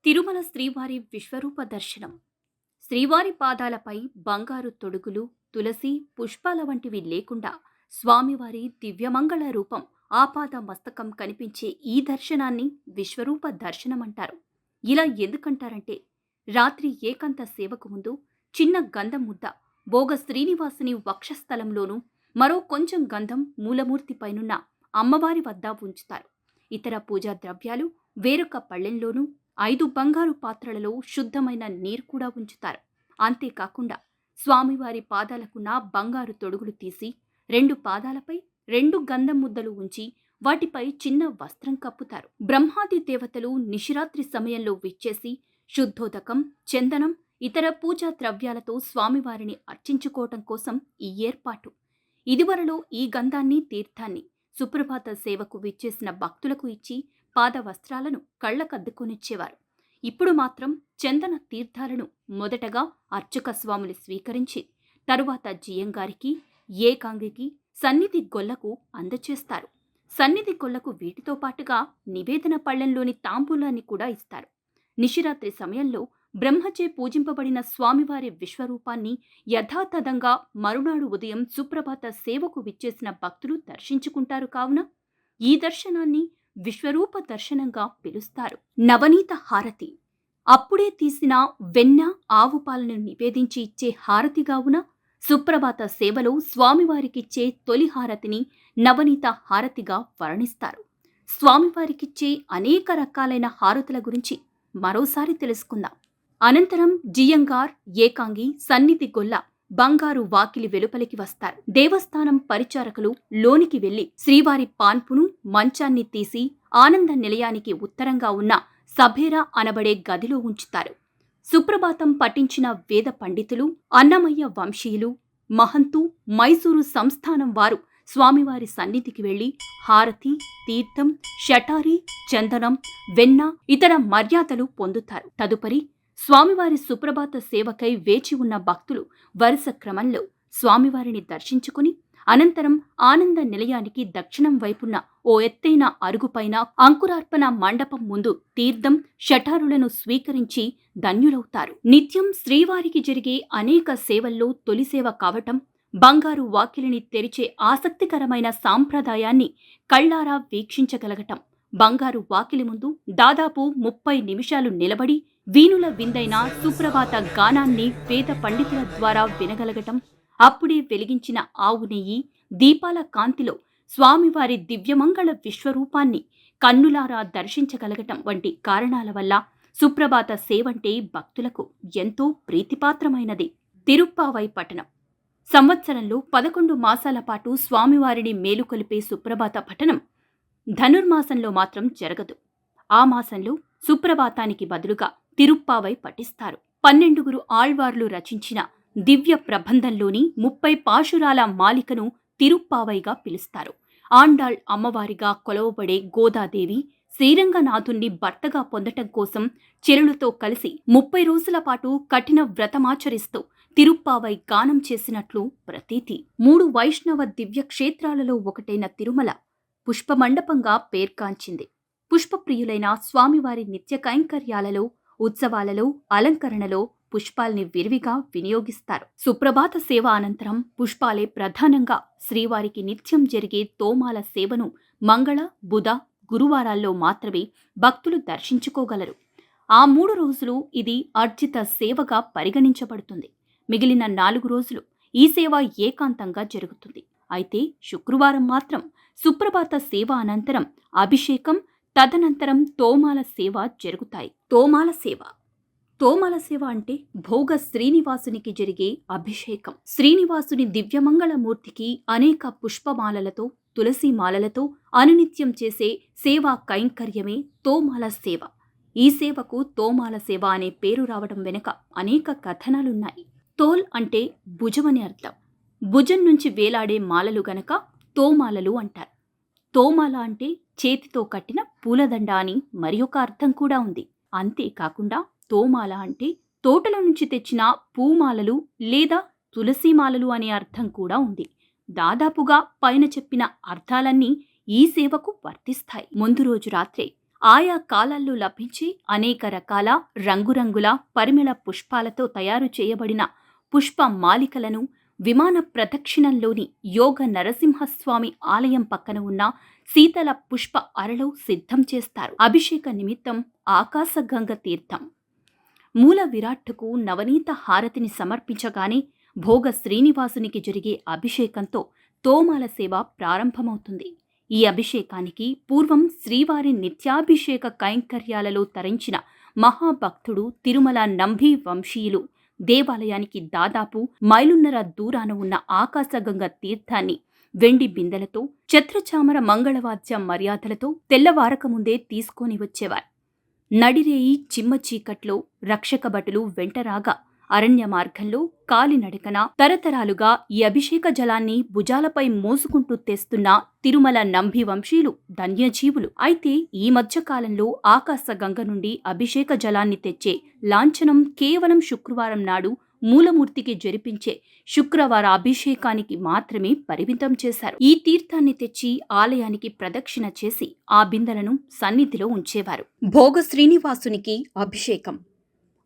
తిరుమల శ్రీవారి విశ్వరూప దర్శనం. శ్రీవారి పాదాలపై బంగారు తొడుగులు, తులసి, పుష్పాల వంటివి లేకుండా స్వామివారి దివ్యమంగళ రూపం ఆపాద మస్తకం కనిపించే ఈ దర్శనాన్ని విశ్వరూప దర్శనమంటారు. ఇలా ఎందుకంటారంటే, రాత్రి ఏకాంత సేవకు ముందు చిన్న గంధం ముద్ద భోగ శ్రీనివాసుని వక్షస్థలంలోనూ, మరో కొంచెం గంధం మూలమూర్తిపైనున్న అమ్మవారి వద్ద ఉంచుతారు. ఇతర పూజా ద్రవ్యాలు వేరొక పళ్ళెంలోనూ, 5 బంగారు పాత్రలలో శుద్ధమైన నీరు కూడా ఉంచుతారు. అంతేకాకుండా స్వామివారి పాదాలకున్న బంగారు తొడుగులు తీసి 2 పాదాలపై 2 గంధం ముద్దలు ఉంచి వాటిపై చిన్న వస్త్రం కప్పుతారు. బ్రహ్మాది దేవతలు నిశిరాత్రి సమయంలో విచ్చేసి శుద్ధోదకం, చందనం, ఇతర పూజా ద్రవ్యాలతో స్వామివారిని అర్చించుకోవటం కోసం ఈ ఏర్పాటు. ఇదివరలో ఈ గంధాన్ని, తీర్థాన్ని సుప్రభాత సేవకు విచ్చేసిన భక్తులకు ఇచ్చి పాద వస్త్రాలను కళ్లకద్దుకొనిచ్చేవారు. ఇప్పుడు మాత్రం చందన తీర్థాలను మొదటగా అర్చక స్వాములు స్వీకరించి తరువాత జియంగారికి, ఏకాంగికి, సన్నిధి గొల్లకు అందచేస్తారు. సన్నిధి గొల్లకు వీటితో పాటుగా నివేదన పళ్ళెంలోని తాంబూలాన్ని కూడా ఇస్తారు. నిశిరాత్రి సమయంలో బ్రహ్మచే పూజింపబడిన స్వామివారి విశ్వరూపాన్ని యథాతథంగా మరునాడు ఉదయం సుప్రభాత సేవకు విచ్చేసిన భక్తులు దర్శించుకుంటారు. కావున ఈ దర్శనాన్ని విశ్వరూప దర్శనంగా పిలుస్తారు. నవనీత హారతి. అప్పుడే తీసిన వెన్న, ఆవు పాలను నివేదించి ఇచ్చే హారతి కావున సుప్రభాత సేవలో స్వామివారికిచ్చే తొలి హారతిని నవనీత హారతిగా వర్ణిస్తారు. స్వామివారికిచ్చే అనేక రకాలైన హారతుల గురించి మరోసారి తెలుసుకుందాం. అనంతరం జియంగార్, ఏకాంగి, సన్నిధి గొల్ల బంగారు వాకిలి వెలుపలికి వస్తారు. దేవస్థానం పరిచారకులు లోనికి వెళ్లి శ్రీవారి పాన్పును, మంచాన్ని తీసి ఆనంద నిలయానికి ఉత్తరంగా ఉన్న సభేరా అనబడే గదిలో ఉంచుతారు. సుప్రభాతం పఠించిన వేద పండితులు, అన్నమయ్య వంశీయులు, మహంతు, మైసూరు సంస్థానం వారు స్వామివారి సన్నిధికి వెళ్లి హారతి, తీర్థం, షటారి, చందనం, వెన్న, ఇతర మర్యాదలు పొందుతారు. తదుపరి స్వామివారి సుప్రభాత సేవకై వేచి ఉన్న భక్తులు వరుస క్రమంలో స్వామివారిని దర్శించుకుని అనంతరం ఆనంద నిలయానికి దక్షిణం వైపున్న ఓ ఎత్తైన అరుగుపైన అంకురార్పణ మండపం ముందు తీర్థం, షటారులను స్వీకరించి ధన్యులవుతారు. నిత్యం శ్రీవారికి జరిగే అనేక సేవల్లో తొలి సేవ కావటం, బంగారు వాకిలిని తెరిచే ఆసక్తికరమైన సాంప్రదాయాన్ని కళ్లారా వీక్షించగలగటం, బంగారు వాకిలి ముందు దాదాపు 30 నిమిషాలు నిలబడి వీణుల విందైన సుప్రభాత గానాన్ని వేద పండితుల ద్వారా వినగలగటం, అప్పుడే వెలిగించిన ఆవు నెయ్యి, దీపాల కాంతిలో స్వామివారి దివ్యమంగళ విశ్వరూపాన్ని కన్నులారా దర్శించగలగటం వంటి కారణాల వల్ల సుప్రభాత సేవంటే భక్తులకు ఎంతో ప్రీతిపాత్రమైనది. తిరుప్పావై పఠనం. సంవత్సరంలో 11 మాసాల పాటు స్వామివారిని మేలుకొలిపే సుప్రభాత పఠనం ధనుర్మాసంలో మాత్రం జరగదు. ఆ మాసంలో సుప్రభాతానికి బదులుగా తిరుప్పావై పఠిస్తారు. 12 ఆళ్వార్లు రచించిన దివ్య ప్రబంధంలోని 30 పాశురాల మాలికను తిరుప్పావైగా పిలుస్తారు. ఆండాళ్ అమ్మవారిగా కొలవబడే గోదాదేవి శ్రీరంగనాథుణ్ణి భర్తగా పొందటం కోసం చెరులతో కలిసి 30 రోజుల పాటు కఠిన వ్రతమాచరిస్తూ తిరుప్పావై గానం చేసినట్లు ప్రతీతి. 3 వైష్ణవ దివ్య క్షేత్రాలలో ఒకటైన తిరుమల పుష్పమండపంగా పేర్కాంచింది. పుష్పప్రియులైన స్వామివారి నిత్య కైంకర్యాలలో, ఉత్సవాలలో, అలంకరణలో పుష్పాల్ని విరివిగా వినియోగిస్తారు. సుప్రభాత సేవ అనంతరం పుష్పాలే ప్రధానంగా శ్రీవారికి నిత్యం జరిగే తోమాల సేవను మంగళ, బుధ, గురువారాల్లో మాత్రమే భక్తులు దర్శించుకోగలరు. ఆ 3 రోజులు ఇది అర్జిత సేవగా పరిగణించబడుతుంది. మిగిలిన 4 రోజులు ఈ సేవ ఏకాంతంగా జరుగుతుంది. అయితే శుక్రవారం మాత్రం సుప్రభాత సేవ అనంతరం అభిషేకం, తదనంతరం తోమాల సేవ జరుగుతాయి. తోమాల సేవ అంటే భోగ శ్రీనివాసునికి జరిగే అభిషేకం. శ్రీనివాసుని దివ్యమంగళమూర్తికి అనేక పుష్పమాలలతో, తులసీమాలలతో అనునిత్యం చేసే సేవా కైంకర్యమే తోమాల సేవ. ఈ సేవకు తోమాల సేవ అనే పేరు రావడం వెనుక అనేక కథనాలున్నాయి. తోల్ అంటే భుజమని అర్థం. భుజం నుంచి వేలాడే మాలలు గనక తోమాలలు అంటారు. తోమాల అంటే చేతితో కట్టిన పూలదండ అని మరి ఒక అర్థం కూడా ఉంది. అంతేకాకుండా తోమాల అంటే తోటల నుంచి తెచ్చిన పూమాలలు లేదా తులసీమాలలు అనే అర్థం కూడా ఉంది. దాదాపుగా పైన చెప్పిన అర్థాలన్నీ ఈ సేవకు వర్తిస్తాయి. ముందు రోజు రాత్రే ఆయా కాలాల్లో లభించే అనేక రకాల రంగురంగుల పరిమళ పుష్పాలతో తయారు చేయబడిన పుష్ప మాలికలను విమాన ప్రదక్షిణంలోని యోగ నరసింహస్వామి ఆలయం పక్కన ఉన్న శీతల పుష్ప అరలో సిద్ధం చేస్తారు. అభిషేక నిమిత్తం ఆకాశగంగ తీర్థం మూల విరాట్టుకు నవనీత హారతిని సమర్పించగానే భోగ శ్రీనివాసునికి జరిగే అభిషేకంతో తోమాల సేవ ప్రారంభమవుతుంది. ఈ అభిషేకానికి పూర్వం శ్రీవారి నిత్యాభిషేక కైంకర్యాలలో తరించిన మహాభక్తుడు తిరుమల నంభి వంశీయులు దేవాలయానికి దాదాపు మైలున్నర దూరాన ఉన్న ఆకాశగంగ తీర్థాన్ని వెండి బిందెలతో ఛత్రచామర మంగళవాద్య మర్యాదలతో తెల్లవారకముందే తీసుకొని వచ్చేవారు. నడిరేయి చిమ్మ చీకట్లో రక్షక భటులు వెంటరాగా అరణ్య మార్గంలో కాలినడకన తరతరాలుగా ఈ అభిషేక జలాన్ని భుజాలపై మోసుకుంటూ తెస్తున్న తిరుమల నంభి వంశీయులు ధన్యజీవులు. అయితే ఈ మధ్యకాలంలో ఆకాశగంగ నుండి అభిషేక జలాన్ని తెచ్చే లాంఛనం కేవలం శుక్రవారం నాడు మూలమూర్తికి జరిపించే శుక్రవార అభిషేకానికి మాత్రమే పరిమితం చేశారు. ఈ తీర్థాన్ని తెచ్చి ఆలయానికి ప్రదక్షిణ చేసి ఆ బిందెలను సన్నిధిలో ఉంచేవారు. భోగ శ్రీనివాసునికి అభిషేకం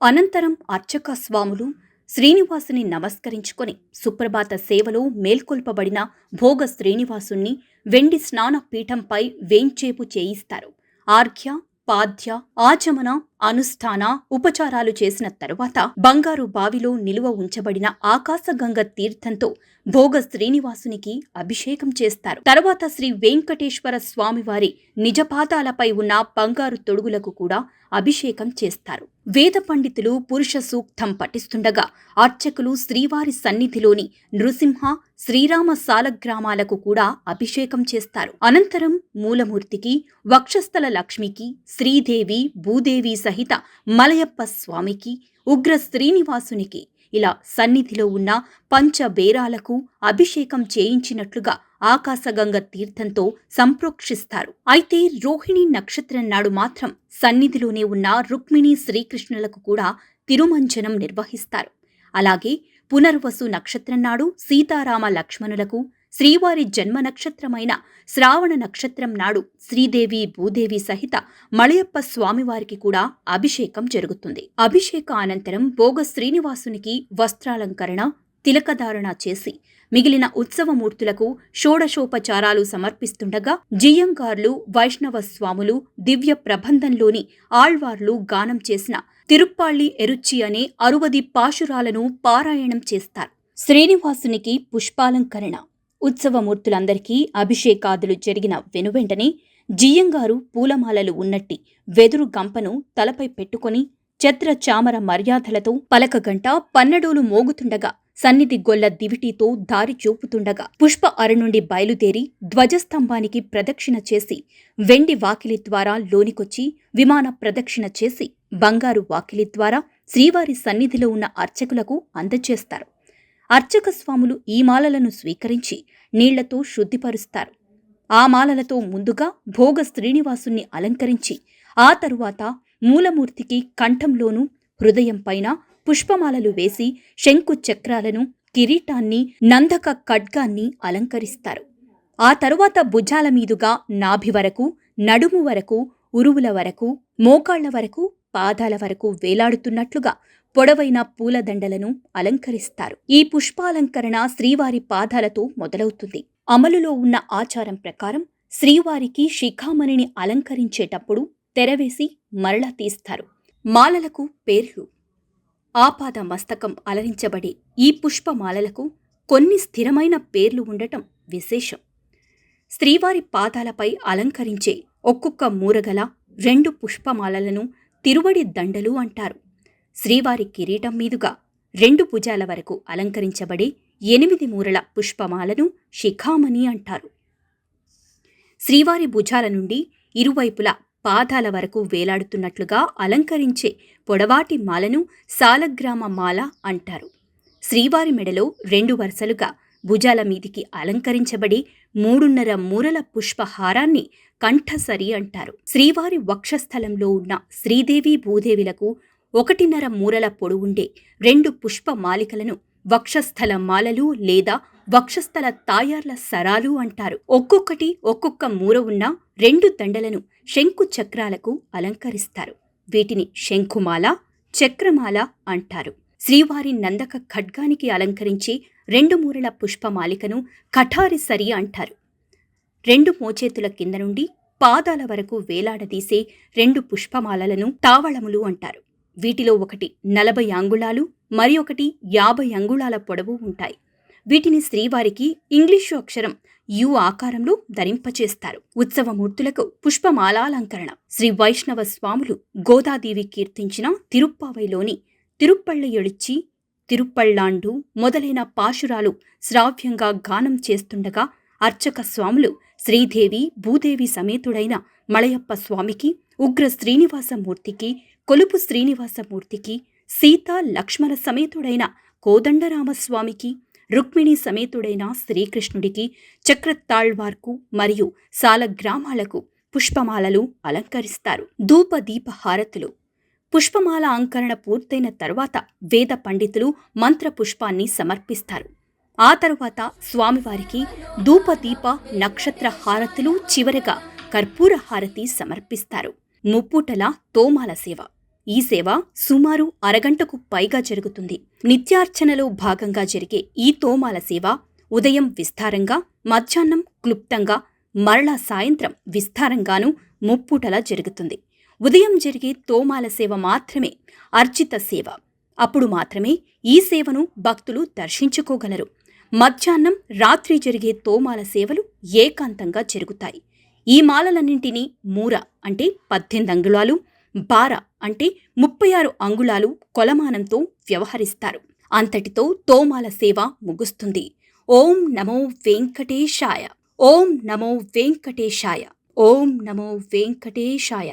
అనంతరం అర్చక స్వాములు శ్రీనివాసుని నమస్కరించుకొని సుప్రభాత సేవలో మేల్కొల్పబడిన భోగ శ్రీనివాసుణ్ణి వెండి స్నాన పీఠంపై వేంచేపు చేయిస్తారు. ఆర్ఘ్య పాద్య ఆచమన అనుష్ఠాన ఉపచారాలు చేసిన తరువాత బంగారు బావిలో నిలువ ఉంచబడిన ఆకాశగంగ తీర్థంతో భోగ శ్రీనివాసునికి అభిషేకం చేస్తారు. తర్వాత శ్రీ వెంకటేశ్వర స్వామివారి నిజపాదాలపై ఉన్న బంగారు తొడుగులకు కూడా అభిషేకం చేస్తారు. వేద పండితులు పురుష సూక్తం పఠిస్తుండగా అర్చకులు శ్రీవారి సన్నిధిలోని నృసింహ శ్రీరామ సాలగ్రామాలకు కూడా అభిషేకం చేస్తారు. అనంతరం మూలమూర్తికి, వక్షస్థల లక్ష్మికి, శ్రీదేవి భూదేవి సహిత మలయప్ప స్వామికి, ఉగ్ర శ్రీనివాసునికి ఇలా సన్నిధిలో ఉన్న పంచబేరాలకు అభిషేకం చేయించినట్లుగా ఆకాశగంగ తీర్థంతో సంప్రోక్షిస్తారు. అయితే రోహిణి నక్షత్రం నాడు మాత్రం సన్నిధిలోనే ఉన్న రుక్మిణి శ్రీకృష్ణులకు కూడా తిరుమంజనం నిర్వహిస్తారు. అలాగే పునర్వసు నక్షత్రం నాడు సీతారామ లక్ష్మణులకు, శ్రీవారి జన్మ నక్షత్రమైన శ్రావణ నక్షత్రం నాడు శ్రీదేవి భూదేవి సహిత మలయప్ప స్వామివారికి కూడా అభిషేకం జరుగుతుంది. అభిషేక అనంతరం భోగ శ్రీనివాసునికి వస్త్రాలంకరణ, తిలకధారణ చేసి మిగిలిన ఉత్సవమూర్తులకు షోడశోపచారాలు సమర్పిస్తుండగా జియ్యంగార్లు, వైష్ణవ స్వాములు దివ్య ప్రబంధంలోని ఆళ్వార్లు గానం చేసిన తిరుప్పాళ్ళి ఎరుచ్చి అనే 60 పాశురాలను పారాయణం చేస్తారు. శ్రీనివాసునికి పుష్పాలంకరణ. ఉత్సవమూర్తులందరికీ అభిషేకాదులు జరిగిన వెనువెంటనే జియ్యంగారు పూలమాలలు ఉన్నట్టి వెదురు గంపను తలపై పెట్టుకొని ఛత్ర చామర మర్యాదలతో పలకగంట పన్నడోలు మోగుతుండగా సన్నిధి గొల్ల దివిటీతో దారి చూపుతుండగా పుష్ప అర నుండి బయలుదేరి ధ్వజస్తంభానికి ప్రదక్షిణ చేసి వెండి వాకిలి ద్వారా లోనికొచ్చి విమాన ప్రదక్షిణ చేసి బంగారు వాకిలి ద్వారా శ్రీవారి సన్నిధిలో ఉన్న అర్చకులకు అందజేస్తారు. అర్చక స్వాములు ఈ మాలలను స్వీకరించి నీళ్లతో శుద్ధిపరుస్తారు. ఆ మాలలతో ముందుగా భోగ శ్రీనివాసుని అలంకరించి ఆ తరువాత మూలమూర్తికి కంఠంలోనూ హృదయం పైన పుష్పమాలలు వేసి శంకు చక్రాలను, కిరీటాన్ని, నందక ఖడ్గాన్ని అలంకరిస్తారు. ఆ తరువాత భుజాల మీదుగా నాభి వరకు, నడుము వరకు, ఉరువుల వరకు, మోకాళ్ల వరకు, పాదాల వరకు వేలాడుతున్నట్లుగా పొడవైన పూలదండలను అలంకరిస్తారు. ఈ పుష్పాలంకరణ శ్రీవారి పాదాలతో మొదలవుతుంది. అమలులో ఉన్న ఆచారం ప్రకారం శ్రీవారికి శిఖామణిని అలంకరించేటప్పుడు తెరవేసి మరలా తీస్తారు. మాలలకు పేర్లు. ఆపాద మస్తకం అలరించబడే ఈ పుష్పమాలలకు కొన్ని స్థిరమైన పేర్లు ఉండటం విశేషం. శ్రీవారి పాదాలపై అలంకరించే ఒక్కొక్క మూరగల 2 పుష్పమాలలను తిరువడి దండలు అంటారు. శ్రీవారి కిరీటం మీదుగా 2 భుజాల వరకు అలంకరించబడే 8 మూరల పుష్పమాలను శిఖామణి అంటారు. శ్రీవారి భుజాల నుండి ఇరువైపులా పాదాల వరకు వేలాడుతున్నట్లుగా అలంకరించే పొడవాటి మాలను సాలగ్రామ మాల అంటారు. శ్రీవారి మెడలో 2 వరుసలుగా భుజాల మీదికి అలంకరించబడి 3.5 మూరల పుష్పహారాన్ని కంఠసరి అంటారు. శ్రీవారి వక్షస్థలంలో ఉన్న శ్రీదేవి భూదేవిలకు 1.5 మూరల పొడవుండే 2 పుష్పమాలికలను వక్షస్థల మాలలు లేదా వక్షస్థల తాయార్ల సరాలు అంటారు. ఒక్కొక్కటి ఒక్కొక్క మూర ఉన్న 2 దండలను శంకు చక్రాలకు అలంకరిస్తారు. వీటిని శంఖుమాల, చక్రమాల అంటారు. శ్రీవారి నందక ఖడ్గానికి అలంకరించి 2 మూరల పుష్పమాలికను కఠారి సరి అంటారు. 2 మోచేతుల కింద నుండి పాదాల వరకు వేలాడదీసే 2 పుష్పమాలలను తావళములు అంటారు. వీటిలో ఒకటి 40 అంగుళాలు, మరి ఒకటి 50 అంగుళాల పొడవు ఉంటాయి. వీటిని శ్రీవారికి ఇంగ్లీషు అక్షరం యు ఆకారంలో ధరింపచేస్తారు. ఉత్సవమూర్తులకు పుష్పమాలాలంకరణ. శ్రీ వైష్ణవ స్వాములు గోదాదేవి కీర్తించిన తిరుప్పావైలోని తిరుప్పళ్ళ ఎళుచ్చి, తిరుప్పళ్ళాండు మొదలైన పాశురాలు శ్రావ్యంగా గానం చేస్తుండగా అర్చక స్వాములు శ్రీదేవి భూదేవి సమేతుడైన మలయప్ప స్వామికి, ఉగ్ర శ్రీనివాసమూర్తికి, కొలుపు శ్రీనివాసమూర్తికి, సీతా లక్ష్మణ సమేతుడైన కోదండరామస్వామికి, రుక్మిణి సమేతుడైన శ్రీకృష్ణుడికి, చక్రతాళ్వార్కు మరియు సాలగ్రామాలకు పుష్పమాలలు అలంకరిస్తారు. ధూప దీప హారతులు. పుష్పమాల అలంకరణ పూర్తయిన తరువాత వేద పండితులు మంత్రపుష్పాన్ని సమర్పిస్తారు. ఆ తరువాత స్వామివారికి ధూపదీప నక్షత్ర హారతులు, చివరగా కర్పూర హారతి సమర్పిస్తారు. ముప్పూటల తోమాల సేవ. ఈ సేవ సుమారు అరగంటకు పైగా జరుగుతుంది. నిత్యార్చనలో భాగంగా జరిగే ఈ తోమాల సేవ ఉదయం విస్తారంగా, మధ్యాహ్నం క్లుప్తంగా, మరలా సాయంత్రం విస్తారంగానూ ముప్పూటలా జరుగుతుంది. ఉదయం జరిగే తోమాల సేవ మాత్రమే అర్చిత సేవ. అప్పుడు మాత్రమే ఈ సేవను భక్తులు దర్శించుకోగలరు. మధ్యాహ్నం, రాత్రి జరిగే తోమాల సేవలు ఏకాంతంగా జరుగుతాయి. ఈ మాలలన్నింటినీ మూర అంటే 18 అంగుళాలు, బార అంటే 36 అంగుళాలు కొలమానంతో వ్యవహరిస్తారు. అంతటితో తోమాల సేవ ముగుస్తుంది. ఓం నమో వెంకటేశాయ. ఓం నమో వెంకటేశాయ. ఓం నమో వెంకటేశాయ.